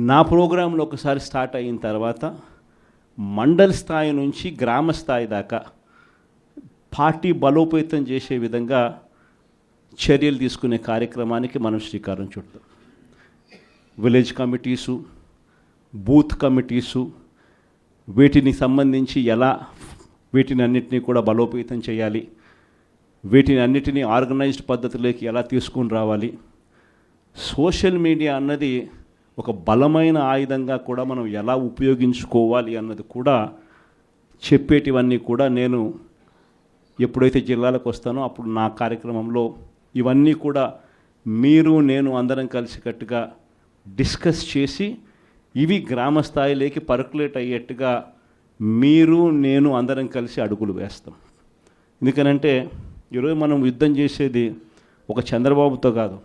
నా ప్రోగ్రాంలో ఒకసారి స్టార్ట్ అయిన తర్వాత మండల స్థాయి నుంచి గ్రామ స్థాయి దాకా పార్టీ బలోపేతం చేసే విధంగా చర్యలు తీసుకునే కార్యక్రమానికి మనం శ్రీకారం చుడతాం. విలేజ్ కమిటీసు, బూత్ కమిటీసు, వీటిని సంబంధించి ఎలా వీటిని అన్నిటినీ కూడా బలోపేతం చేయాలి, వీటిని అన్నిటినీ ఆర్గనైజ్డ్ పద్ధతిలోకి ఎలా తీసుకుని రావాలి, సోషల్ మీడియా అన్నది ఒక బలమైన ఆయుధంగా కూడా మనం ఎలా ఉపయోగించుకోవాలి అన్నది కూడా చెప్పేటివన్నీ కూడా నేను ఎప్పుడైతే జిల్లాలకు వస్తానో అప్పుడు నా కార్యక్రమంలో ఇవన్నీ కూడా మీరు నేను అందరం కలిసికట్టుగా డిస్కస్ చేసి ఇవి గ్రామ స్థాయిలోకి పర్కులేట్ అయ్యేట్టుగా మీరు నేను అందరం కలిసి అడుగులు వేస్తాం. ఎందుకనంటే ఈరోజు మనం యుద్ధం చేసేది ఒక చంద్రబాబుతో కాదు,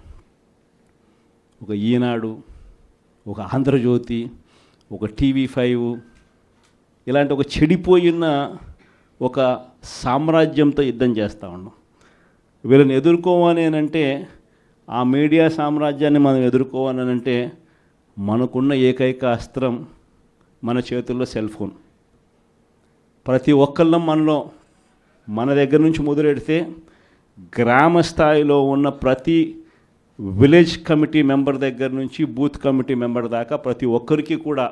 ఒక ఈనాడు, ఒక ఆంధ్రజ్యోతి, ఒక టీవీ5 ఇలాంటి ఒక చెడిపోయిన ఒక సామ్రాజ్యంతో యుద్ధం చేస్తూ ఉన్నాం. వీళ్ళని ఎదుర్కోవాలి అంటే, ఆ మీడియా సామ్రాజ్యాన్ని మనం ఎదుర్కోవాలి అంటే మనకున్న ఏకైక అస్త్రం మన చేతుల్లో సెల్ ఫోన్. ప్రతి ఒక్కళ్ళం మన దగ్గర నుంచి మొదలెడితే గ్రామ స్థాయిలో ఉన్న ప్రతి విలేజ్ కమిటీ మెంబర్ దగ్గర నుంచి బూత్ కమిటీ మెంబర్ దాకా ప్రతి ఒక్కరికి కూడా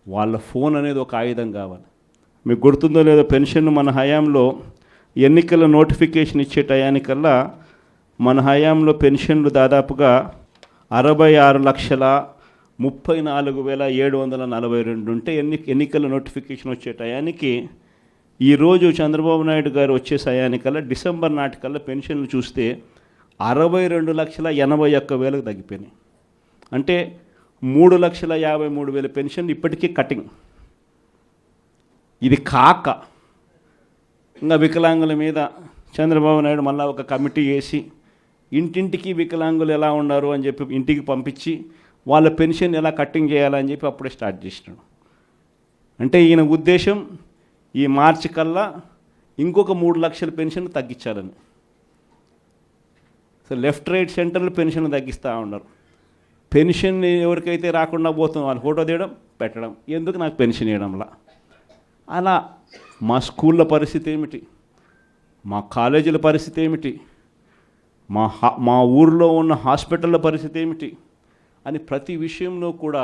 వాళ్ళ ఫోన్ అనేది ఒక ఆయుధం కావాలి. మీకు గుర్తుందో లేదో, పెన్షన్ మన హయాంలో ఎన్నికల నోటిఫికేషన్ ఇచ్చే టయానికల్లా మన హయాంలో పెన్షన్లు దాదాపుగా 66,34,742 ఉంటే ఎన్నికల నోటిఫికేషన్ వచ్చే టయానికి ఈరోజు చంద్రబాబు నాయుడు గారు వచ్చే టయానికల్లా డిసెంబర్ నాటికల్లా పెన్షన్లు చూస్తే 62,81,000 తగ్గిపోయినాయి. అంటే 3,53,000 పెన్షన్లు ఇప్పటికీ కటింగ్. ఇది కాక ఇంకా వికలాంగుల మీద చంద్రబాబు నాయుడు మళ్ళీ ఒక కమిటీ వేసి ఇంటింటికి వికలాంగులు ఎలా ఉన్నారు అని చెప్పి ఇంటికి పంపించి వాళ్ళ పెన్షన్ ఎలా కట్టింగ్ చేయాలని చెప్పి అప్పుడే స్టార్ట్ చేసినాడు. అంటే ఈయన ఉద్దేశం ఈ మార్చి కల్లా ఇంకొక 3 లక్షల పెన్షన్ తగ్గించాలని. సో లెఫ్ట్ రైట్ సెంటర్లు పెన్షన్ తగ్గిస్తూ ఉన్నారు. పెన్షన్ ఎవరికైతే రాకుండా పోతుందో వాళ్ళు ఫోటో తీయడం పెట్టడం, ఎందుకు నాకు పెన్షన్ ఇవ్వడంలా. అలా మా స్కూళ్ళ పరిస్థితి ఏమిటి, మా కాలేజీల పరిస్థితి ఏమిటి, మా ఊరిలో ఉన్న హాస్పిటళ్ళ పరిస్థితి ఏమిటి అని ప్రతి విషయంలో కూడా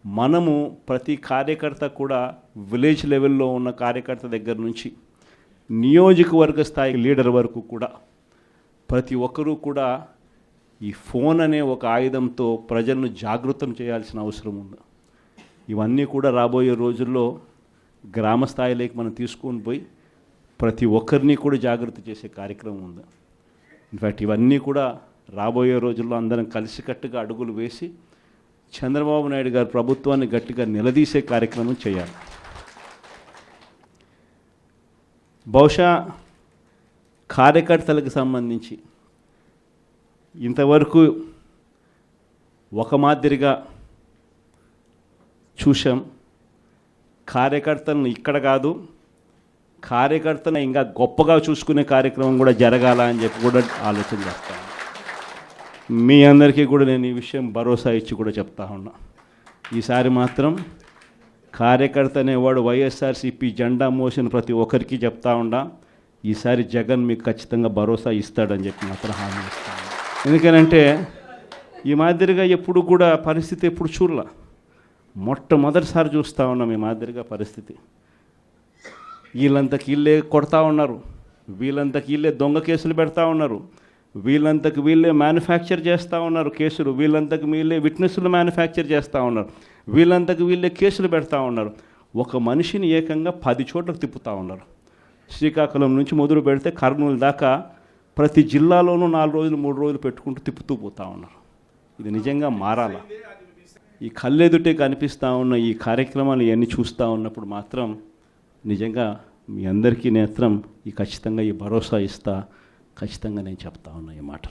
మనము ప్రతి కార్యకర్త కూడా విలేజ్ లెవెల్లో ఉన్న కార్యకర్త దగ్గర నుంచి నియోజకవర్గ స్థాయి లీడర్ వరకు కూడా ప్రతి ఒక్కరూ కూడా ఈ ఫోన్ అనే ఒక ఆయుధంతో ప్రజలను జాగృతం చేయాల్సిన అవసరం ఉంది. ఇవన్నీ కూడా రాబోయే రోజుల్లో గ్రామ స్థాయిలోకి మనం తీసుకొని పోయి ప్రతి ఒక్కరిని కూడా జాగృతి చేసే కార్యక్రమం ఉంది. ఇన్ఫ్యాక్ట్ ఇవన్నీ కూడా రాబోయే రోజుల్లో అందరం కలిసికట్టుగా అడుగులు వేసి చంద్రబాబు నాయుడు గారి ప్రభుత్వాన్ని గట్టిగా నిలదీసే కార్యక్రమం చేయాలి. బహుశా కార్యకర్తలకు సంబంధించి ఇంతవరకు ఒక మాదిరిగా చూసాం. కార్యకర్తలను ఇక్కడ కాదు, కార్యకర్తను ఇంకా గొప్పగా చూసుకునే కార్యక్రమం కూడా జరగాల అని చెప్పి కూడా ఆలోచన చేస్తాను. మీ అందరికీ కూడా నేను ఈ విషయం భరోసా ఇచ్చి కూడా చెప్తా ఉన్నా. ఈసారి మాత్రం కార్యకర్త అనేవాడు వైఎస్ఆర్సీపీ జెండా మోసిన ప్రతి ఒక్కరికి చెప్తా ఉండా, ఈసారి జగన్ మీకు ఖచ్చితంగా భరోసా ఇస్తాడని చెప్పి మాత్రం హామీ ఇస్తాను. ఎందుకనంటే ఈ మాదిరిగా ఎప్పుడు కూడా పరిస్థితి ఎప్పుడు చూడలా, మొట్టమొదటిసారి చూస్తూ ఉన్నాం ఈ మాదిరిగా పరిస్థితి. వీళ్ళంతకు వీళ్ళే కొడతా ఉన్నారు, వీళ్ళంతకు వీళ్ళే దొంగ కేసులు పెడతా ఉన్నారు, వీళ్ళంతకు వీళ్ళే మ్యానుఫ్యాక్చర్ చేస్తూ ఉన్నారు కేసులు, వీళ్ళంతకు వీళ్ళే విట్నెస్లు మ్యానుఫ్యాక్చర్ చేస్తూ ఉన్నారు, వీళ్ళంతకు వీళ్ళే కేసులు పెడతా ఉన్నారు. ఒక మనిషిని ఏకంగా 10 చోట్లకు తిప్పుతూ ఉన్నారు. శ్రీకాకుళం నుంచి మొదలు పెడితే కర్నూలు దాకా ప్రతి జిల్లాలోనూ 4 రోజులు 3 రోజులు పెట్టుకుంటూ తిప్పుతూ పోతూ ఉన్నారు. ఇది నిజంగా మారాలా? ఈ కళ్ళెదుటే కనిపిస్తూ ఉన్న ఈ కార్యక్రమాలు ఇవన్నీ చూస్తూ ఉన్నప్పుడు మాత్రం నిజంగా మీ అందరికీ నేత్రం ఖచ్చితంగా ఈ భరోసా ఇస్తా, ఖచ్చితంగా నేను చెప్తా ఉన్నా ఈ మాటలు.